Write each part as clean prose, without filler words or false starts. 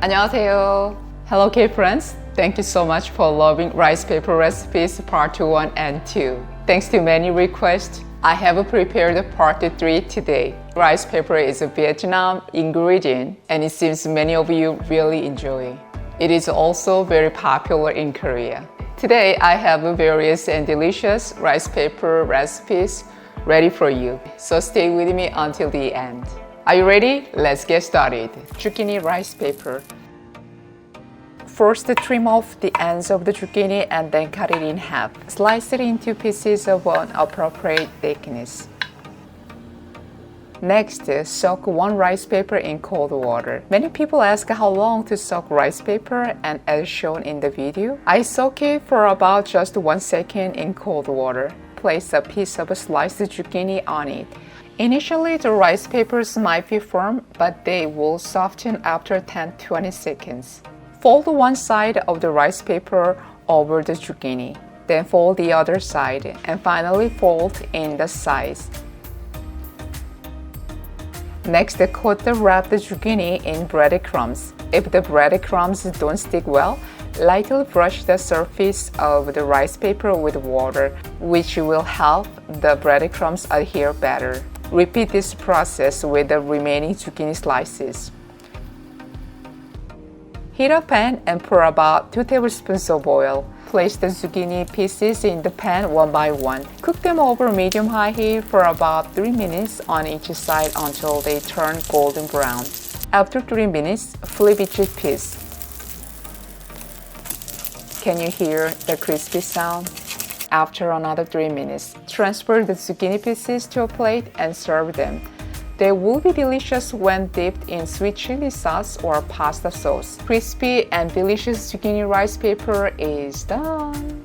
안녕하세요. Hello K-friends. Thank you so much for loving rice paper recipes part 1 and 2. Thanks to many requests, I have prepared part 3 today. Rice paper is a Vietnam ingredient and it seems many of you really enjoy. It is also very popular in Korea. Today I have various and delicious rice paper recipes ready for you, so stay with me until the end. Are you ready? Let's get started. Zucchini rice paper. First, trim off the ends of the zucchini and then cut it in half. Slice it into pieces of an appropriate thickness. Next, soak 1 rice paper in cold water. Many people ask how long to soak rice paper, and as shown in the video, I soak it for about just 1 second in cold water. Place a piece of sliced zucchini on it. Initially, the rice papers might be firm, but they will soften after 10-20 seconds. Fold one side of the rice paper over the zucchini. Then fold the other side, and finally fold in the sides. Next, coat the wrapped zucchini in breadcrumbs. If the breadcrumbs don't stick well, lightly brush the surface of the rice paper with water, which will help the breadcrumbs adhere better. Repeat this process with the remaining zucchini slices. Heat a pan and pour about 2 tablespoons of oil. Place the zucchini pieces in the pan one by one. Cook them over medium-high heat for about 3 minutes on each side until they turn golden brown. After 3 minutes, flip each piece. Can you hear the crispy sound? After another 3 minutes, transfer the zucchini pieces to a plate and serve them. They will be delicious when dipped in sweet chili sauce or pasta sauce. Crispy and delicious zucchini rice paper is done.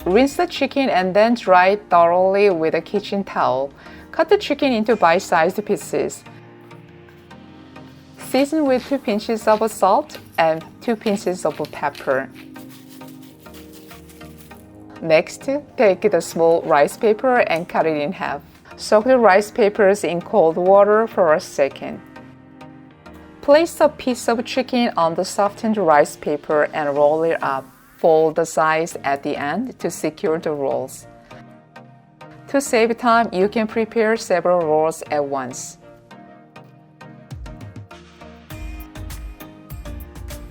Rinse the chicken and then dry it thoroughly with a kitchen towel. Cut the chicken into bite-sized pieces. Season with 2 pinches of salt and 2 pinches of pepper. Next, take the small rice paper and cut it in half. Soak the rice papers in cold water for a second. Place a piece of chicken on the softened rice paper and roll it up. Fold the sides at the end to secure the rolls. To save time, you can prepare several rolls at once.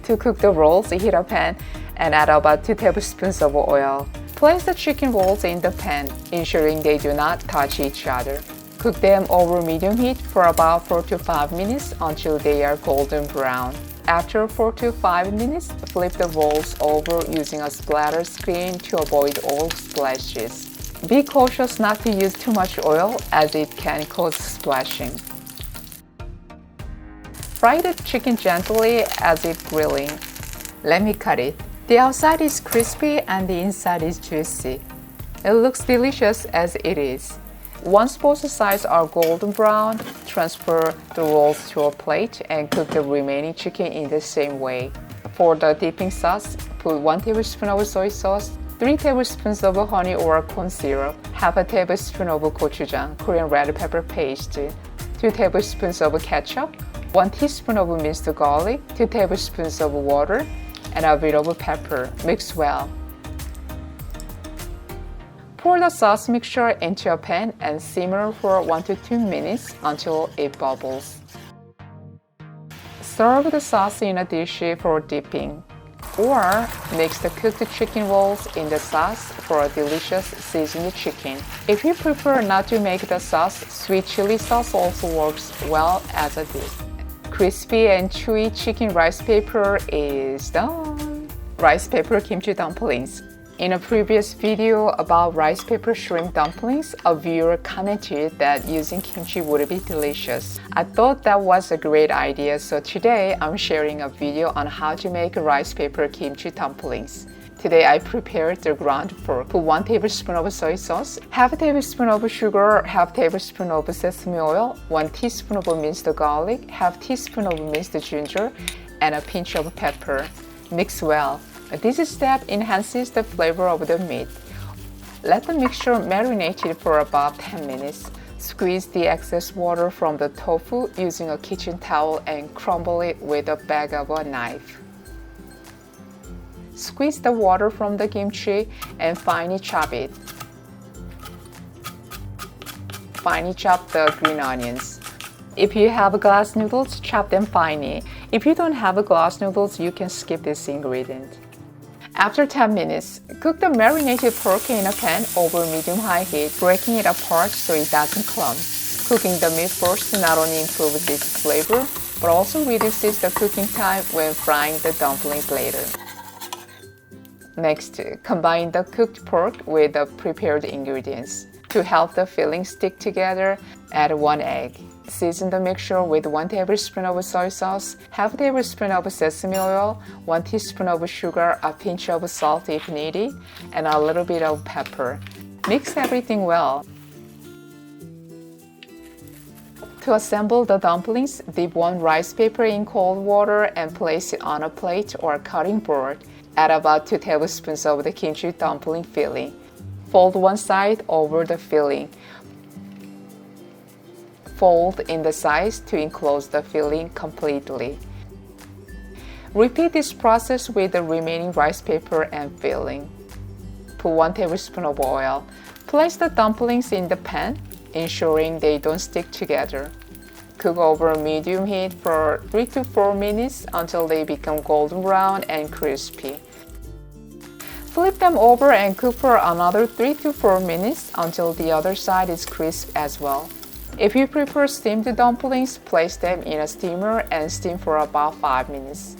To cook the rolls, heat a pan and add about 2 tablespoons of oil. Place the chicken rolls in the pan, ensuring they do not touch each other. Cook them over medium heat for about 4 to 5 minutes until they are golden brown. After 4 to 5 minutes, flip the rolls over using a splatter screen to avoid oil splashes. Be cautious not to use too much oil as it can cause splashing. Fry the chicken gently as it's grilling. Let me cut it. The outside is crispy and the inside is juicy. It looks delicious as it is. Once both sides are golden brown, transfer the rolls to a plate and cook the remaining chicken in the same way. For the dipping sauce, put 1 tablespoon of soy sauce, 3 tablespoons of honey or corn syrup, half a tablespoon of gochujang, Korean red pepper paste, 2 tablespoons of ketchup, 1 teaspoon of minced garlic, 2 tablespoons of water, and a bit of pepper. Mix well. Pour the sauce mixture into a pan and simmer for 1 to 2 minutes until it bubbles. Serve the sauce in a dish for dipping, or mix the cooked chicken rolls in the sauce for a delicious seasoned chicken. If you prefer not to make the sauce, sweet chili sauce also works well as a dip. Crispy and chewy chicken rice paper is done. Rice paper kimchi dumplings. In a previous video about rice paper shrimp dumplings, a viewer commented that using kimchi would be delicious. I thought that was a great idea, so today I'm sharing a video on how to make rice paper kimchi dumplings. Today I prepared the ground pork. Put 1 tablespoon of soy sauce, half a tablespoon of sugar, half tablespoon of sesame oil, 1 teaspoon of minced garlic, half teaspoon of minced ginger, and a pinch of pepper. Mix well. This step enhances the flavor of the meat. Let the mixture marinate for about 10 minutes. Squeeze the excess water from the tofu using a kitchen towel and crumble it with the back of a knife. Squeeze the water from the kimchi and finely chop it. Finely chop the green onions. If you have glass noodles, chop them finely. If you don't have glass noodles, you can skip this ingredient. After 10 minutes, cook the marinated pork in a pan over medium-high heat, breaking it apart so it doesn't clump. Cooking the meat first not only improves its flavor, but also reduces the cooking time when frying the dumplings later. Next, combine the cooked pork with the prepared ingredients. To help the filling stick together, add 1 egg. Season the mixture with 1 tablespoon of soy sauce, half tablespoon of sesame oil, 1 teaspoon of sugar, a pinch of salt if needed, and a little bit of pepper. Mix everything well. To assemble the dumplings, dip 1 rice paper in cold water and place it on a plate or cutting board. Add about 2 tablespoons of the kimchi dumpling filling. Fold one side over the filling. Fold in the sides to enclose the filling completely. Repeat this process with the remaining rice paper and filling. Put 1 tablespoon of oil. Place the dumplings in the pan, ensuring they don't stick together. Cook over medium heat for 3 to 4 minutes until they become golden brown and crispy. Flip them over and cook for another 3 to 4 minutes until the other side is crisp as well. If you prefer steamed dumplings, place them in a steamer and steam for about 5 minutes.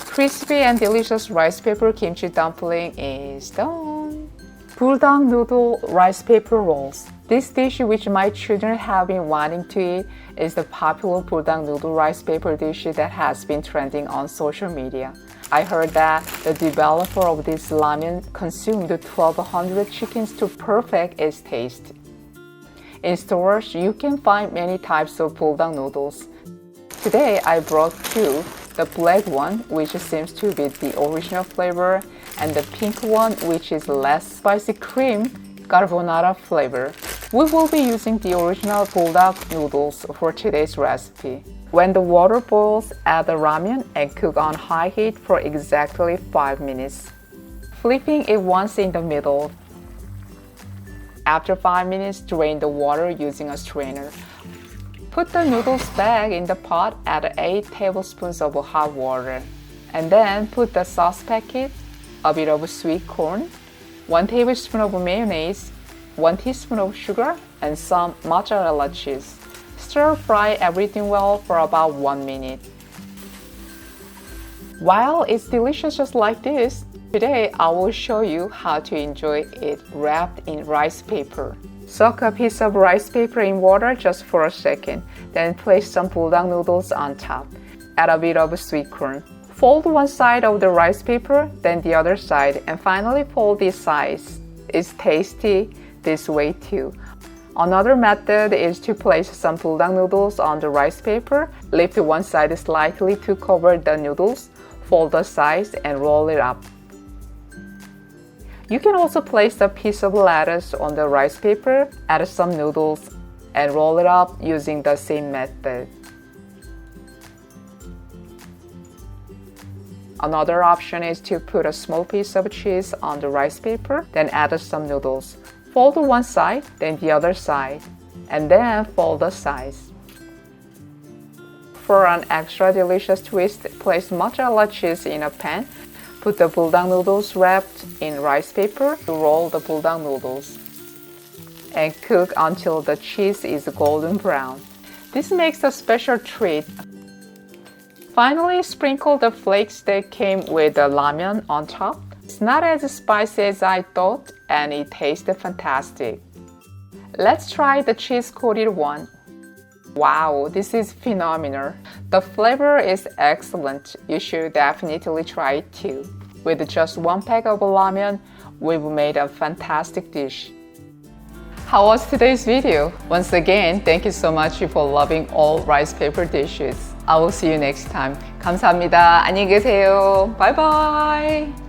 Crispy and delicious rice paper kimchi dumpling is done. Buldang noodle rice paper rolls. This dish, which my children have been wanting to eat, is the popular buldang noodle rice paper dish that has been trending on social media. I heard that the developer of this ramen consumed 1,200 chickens to perfect its taste. In stores, you can find many types of buldang noodles. Today, I brought 2, the black one, which seems to be the original flavor, and the pink one, which is less spicy cream carbonara flavor. We will be using the original buldang noodles for today's recipe. When the water boils, add the ramen and cook on high heat for exactly 5 minutes, flipping it once in the middle. After 5 minutes, drain the water using a strainer. Put the noodles back in the pot, add 8 tablespoons of hot water, and then put the sauce packet, a bit of sweet corn, 1 tablespoon of mayonnaise, 1 teaspoon of sugar, and some mozzarella cheese. Stir fry everything well for about 1 minute. While it's delicious just like this, today I will show you how to enjoy it wrapped in rice paper. Soak a piece of rice paper in water just for a second, then place some buldang noodles on top. Add a bit of sweet corn. Fold one side of the rice paper, then the other side, and finally fold the sides. It's tasty this way too. Another method is to place some buldang noodles on the rice paper, lift one side slightly to cover the noodles, fold the sides, and roll it up. You can also place a piece of lettuce on the rice paper, add some noodles, and roll it up using the same method. Another option is to put a small piece of cheese on the rice paper, then add some noodles. Fold one side, then the other side, and then fold the sides. For an extra delicious twist, place mozzarella cheese in a pan. Put the buldang noodles wrapped in rice paper to roll the buldang noodles, and cook until the cheese is golden brown. This makes a special treat. Finally, sprinkle the flakes that came with the ramen on top. It's not as spicy as I thought, and it tasted fantastic. Let's try the cheese-coated one. Wow, this is phenomenal. The flavor is excellent. You should definitely try it too. With just 1 pack of ramen, we've made a fantastic dish. How was today's video? Once again, thank you so much for loving all rice paper dishes. I will see you next time. 감사합니다. 안녕히 계세요. Bye bye.